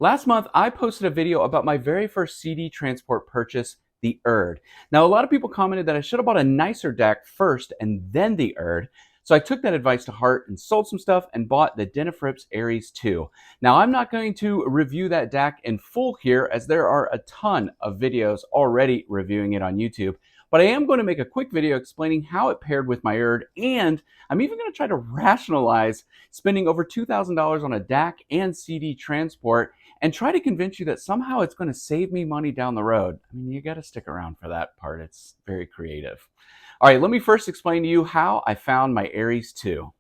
Last month, I posted a video about my very first CD transport purchase, the Erd. Now, a lot of people commented that I should have bought a nicer DAC first and then the Erd. So I took that advice to heart and sold some stuff and bought the Denafrips Aries 2. Now, I'm not going to review that DAC in full here as there are a ton of videos already reviewing it on YouTube. But I am going to make a quick video explaining how it paired with my Erd, and I'm even going to try to rationalize spending over $2,000 on a DAC and CD transport and try to convince you that somehow it's going to save me money down the road. I mean, you got to stick around for that part. It's very creative. All right, let me first explain to you how I found my Aries 2.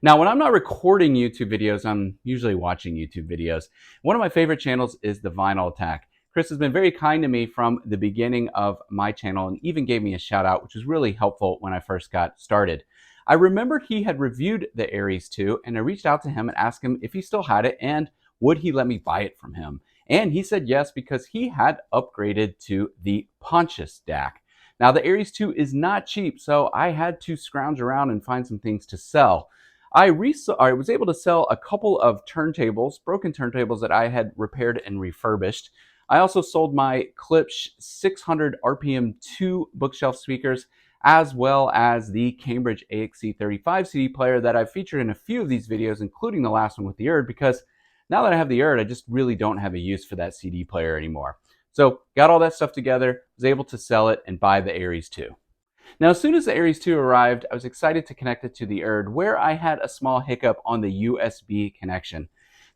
Now, when I'm not recording YouTube videos, I'm usually watching YouTube videos. One of my favorite channels is The Vinyl Attack. Chris has been very kind to me from the beginning of my channel and even gave me a shout out, which was really helpful when I first got started. I remembered he had reviewed the Aries 2, and I reached out to him and asked him if he still had it and would he let me buy it from him. And he said yes, because he had upgraded to the Pontius DAC. Now, the Aries 2 is not cheap, so I had to scrounge around and find some things to sell. I was able to sell a couple of turntables, broken turntables that I had repaired and refurbished. I also sold my Klipsch 600 RPM 2 bookshelf speakers, as well as the Cambridge AXC35 CD player that I've featured in a few of these videos, including the last one with the Erd, because now that I have the Erd, I just really don't have a use for that CD player anymore. So got all that stuff together, was able to sell it and buy the Aries 2. Now, as soon as the Aries 2 arrived, I was excited to connect it to the Erd, where I had a small hiccup on the USB connection.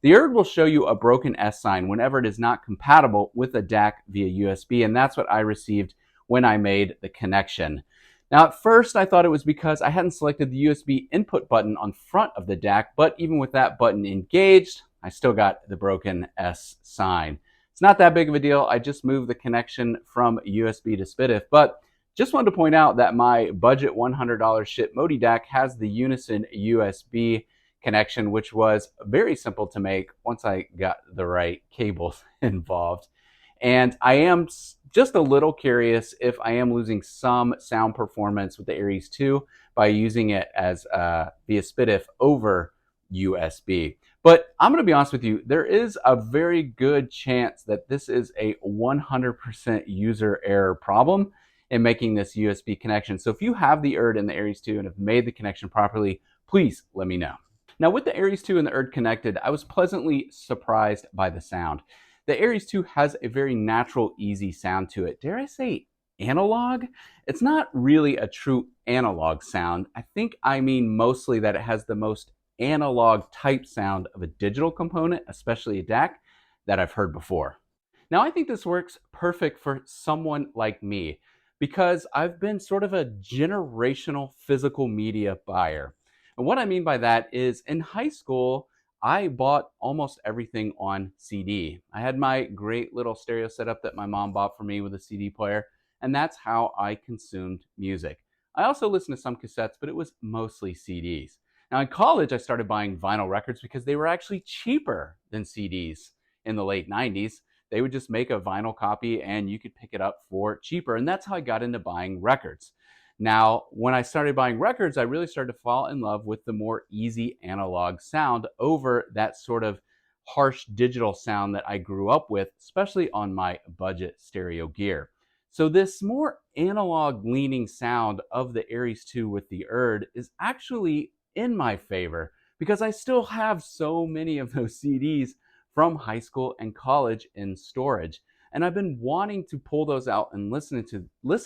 The Erd will show you a broken S sign whenever it is not compatible with a DAC via USB, and that's what I received when I made the connection. Now, at first, I thought it was because I hadn't selected the USB input button on front of the DAC, but even with that button engaged, I still got the broken S sign. It's not that big of a deal. I just moved the connection from USB to SPDIF, but just wanted to point out that my budget $100 Schiit Modi DAC has the Unison USB connection, which was very simple to make once I got the right cables involved. And I am just a little curious if I am losing some sound performance with the Aries 2 by using it as via SPDIF over USB. But I'm going to be honest with you, there is a very good chance that this is a 100% user error problem in making this USB connection. So if you have the Erd and the Aries 2 and have made the connection properly, please let me know. Now, with the Aries 2 and the Erd connected, I was pleasantly surprised by the sound. The Aries 2 has a very natural, easy sound to it. Dare I say analog? It's not really a true analog sound. I think I mean mostly that it has the most analog type sound of a digital component, especially a DAC, that I've heard before. Now, I think this works perfect for someone like me because I've been sort of a generational physical media buyer. And what I mean by that is in high school, I bought almost everything on CD. I had my great little stereo setup that my mom bought for me with a CD player, and that's how I consumed music. I also listened to some cassettes, but it was mostly CDs. Now, in college, I started buying vinyl records because they were actually cheaper than CDs in the late 90s. They would just make a vinyl copy and you could pick it up for cheaper. And that's how I got into buying records. Now, when I started buying records, I really started to fall in love with the more easy analog sound over that sort of harsh digital sound that I grew up with, especially on my budget stereo gear. So this more analog leaning sound of the Aries 2 with the Erd is actually in my favor because I still have so many of those CDs from high school and college in storage. And I've been wanting to pull those out and listen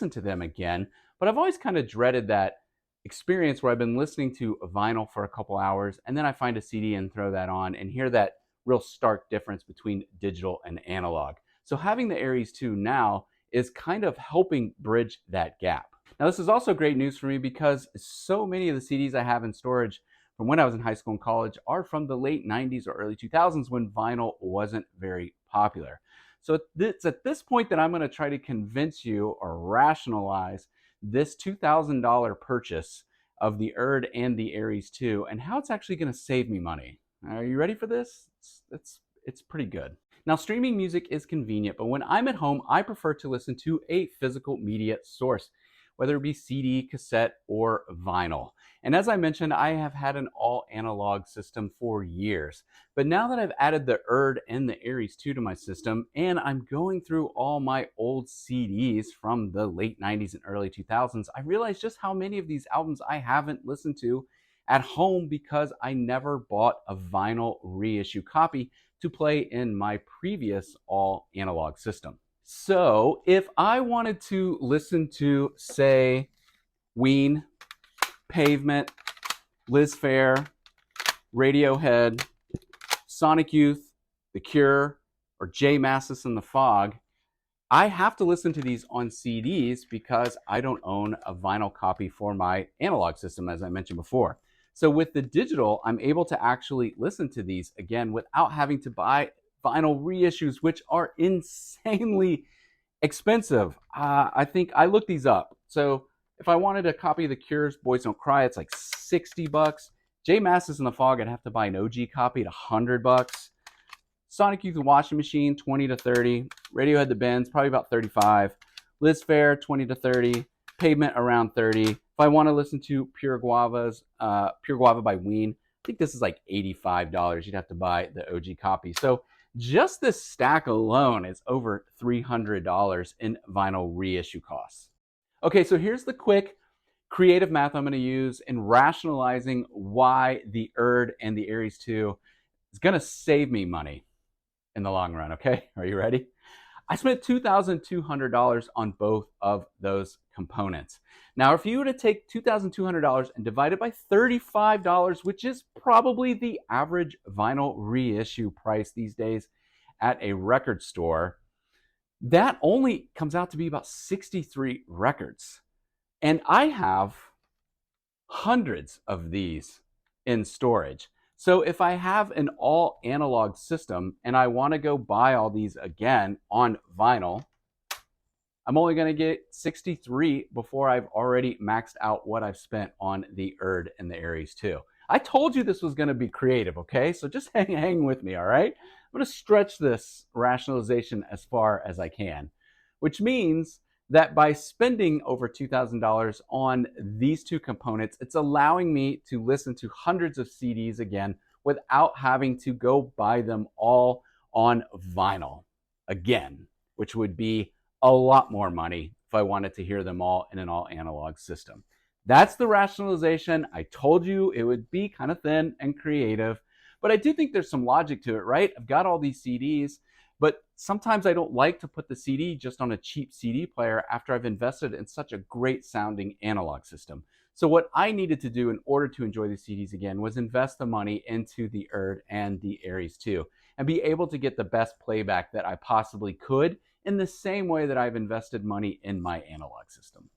to them again, but I've always kind of dreaded that experience where I've been listening to a vinyl for a couple hours and then I find a CD and throw that on and hear that real stark difference between digital and analog. So having the Aries 2 now is kind of helping bridge that gap. Now, this is also great news for me because so many of the CDs I have in storage from when I was in high school and college are from the late 90s or early 2000s when vinyl wasn't very popular. So it's at this point that I'm going to try to convince you or rationalize this $2,000 purchase of the Erd and the Aries 2 and how it's actually going to save me money. Are you ready for this? It's pretty good. Now, streaming music is convenient, but when I'm at home, I prefer to listen to a physical media source. whether it be CD, cassette, or vinyl. And as I mentioned, I have had an all analog system for years. But now that I've added the Erd and the Aries 2 to my system, and I'm going through all my old CDs from the late 90s and early 2000s, I realize just how many of these albums I haven't listened to at home because I never bought a vinyl reissue copy to play in my previous all analog system. So if I wanted to listen to, say, Ween, Pavement, Liz Phair, Radiohead, Sonic Youth, The Cure, or Jay Mascis and the Fog, I have to listen to these on CDs because I don't own a vinyl copy for my analog system, as I mentioned before. So with the digital, I'm able to actually listen to these again without having to buy vinyl reissues, which are insanely expensive. I think I looked these up. So if I wanted a copy of The Cure's Boys Don't Cry, it's like $60. Jay Mascis and the Fog, I'd have to buy an OG copy at $100. Sonic Youth and Washing Machine, 20 to 30. Radiohead The Bends, probably about 35. Liz Phair, 20 to 30. Pavement, around 30. If I want to listen to Pure Guava by Ween, I think this is like $85. You'd have to buy the OG copy. So just this stack alone is over $300 in vinyl reissue costs. Okay, so here's the quick creative math I'm going to use in rationalizing why the Erd and the Aries 2 is going to save me money in the long run, okay? Are you ready? I spent $2,200 on both of those components. Now, if you were to take $2,200 and divide it by $35, which is probably the average vinyl reissue price these days at a record store, that only comes out to be about 63 records. And I have hundreds of these in storage. So if I have an all analog system and I want to go buy all these again on vinyl, I'm only going to get 63 before I've already maxed out what I've spent on the Erd and the Aries 2. I told you this was going to be creative, okay? So just hang with me, all right? I'm going to stretch this rationalization as far as I can, which means that by spending over $2,000 on these two components, it's allowing me to listen to hundreds of CDs again without having to go buy them all on vinyl again, which would be a lot more money if I wanted to hear them all in an all analog system. That's the rationalization. I told you it would be kind of thin and creative, but I do think there's some logic to it, right? I've got all these CDs, but sometimes I don't like to put the CD just on a cheap CD player after I've invested in such a great sounding analog system. So what I needed to do in order to enjoy the CDs again was invest the money into the Erd and the Aries 2 and be able to get the best playback that I possibly could in the same way that I've invested money in my analog system.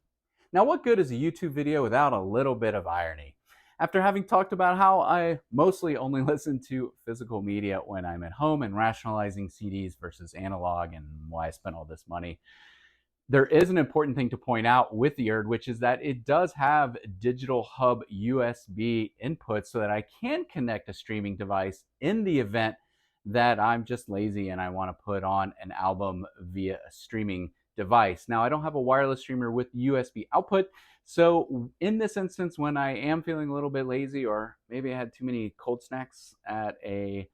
Now, what good is a YouTube video without a little bit of irony? After having talked about how I mostly only listen to physical media when I'm at home and rationalizing CDs versus analog and why I spent all this money, there is an important thing to point out with the Erd, which is that it does have digital hub USB inputs so that I can connect a streaming device in the event that I'm just lazy and I want to put on an album via a streaming device. Now, I don't have a wireless streamer with USB output, so in this instance, when I am feeling a little bit lazy, or maybe I had too many cold snacks at a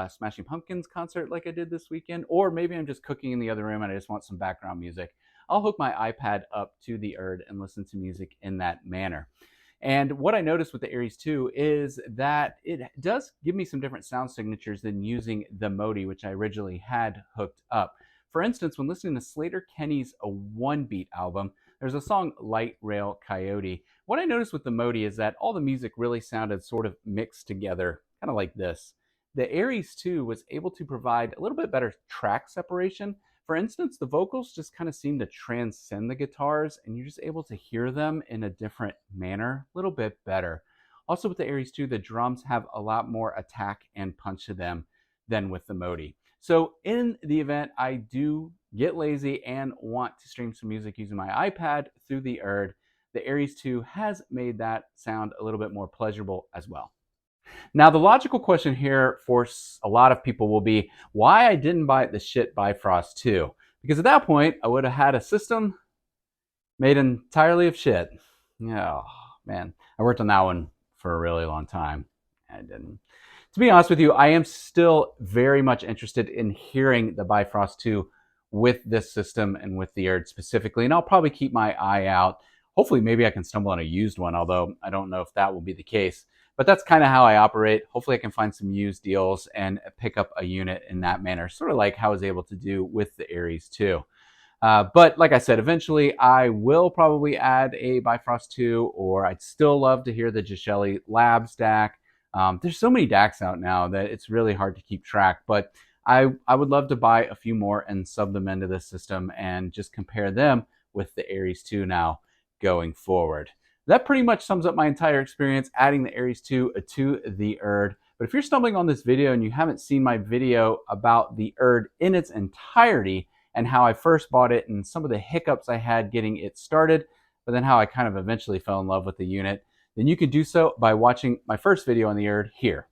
Smashing Pumpkins concert like I did this weekend, or maybe I'm just cooking in the other room and I just want some background music, I'll hook my iPad up to the Erd and listen to music in that manner. And what I noticed with the Aries 2 is that it does give me some different sound signatures than using the Modi, which I originally had hooked up. For instance, when listening to Slater Kenny's A One Beat album, there's a song Light Rail Coyote. What I noticed with the Modi is that all the music really sounded sort of mixed together, kind of like this. The Aries 2 was able to provide a little bit better track separation. For instance, the vocals just kind of seem to transcend the guitars, and you're just able to hear them in a different manner, a little bit better. Also with the Aries 2, the drums have a lot more attack and punch to them than with the Modi. So in the event I do get lazy and want to stream some music using my iPad through the Erd, the Aries 2 has made that sound a little bit more pleasurable as well. Now, the logical question here for a lot of people will be why I didn't buy the Schiit Bifrost 2. Because at that point, I would have had a system Made entirely of shit. Yeah, oh, man. I worked on that one for a really long time. I didn't. To be honest with you, I am still very much interested in hearing the Bifrost 2 with this system and with the Erd specifically, and I'll probably keep my eye out. Hopefully, maybe I can stumble on a used one, although I don't know if that will be the case. But that's kind of how I operate. Hopefully, I can find some used deals and pick up a unit in that manner, sort of like how I was able to do with the Ares 2. But like I said, eventually I will probably add a Bifrost 2, or I'd still love to hear the Gishelli Labs DAC. There's so many DACs out now that it's really hard to keep track, but I would love to buy a few more and sub them into this system and just compare them with the Ares 2 now going forward. That pretty much sums up my entire experience adding the Ares 2 to the Erd. But if you're stumbling on this video and you haven't seen my video about the Erd in its entirety, and how I first bought it and some of the hiccups I had getting it started, but then how I kind of eventually fell in love with the unit, then you can do so by watching my first video on the Erd here.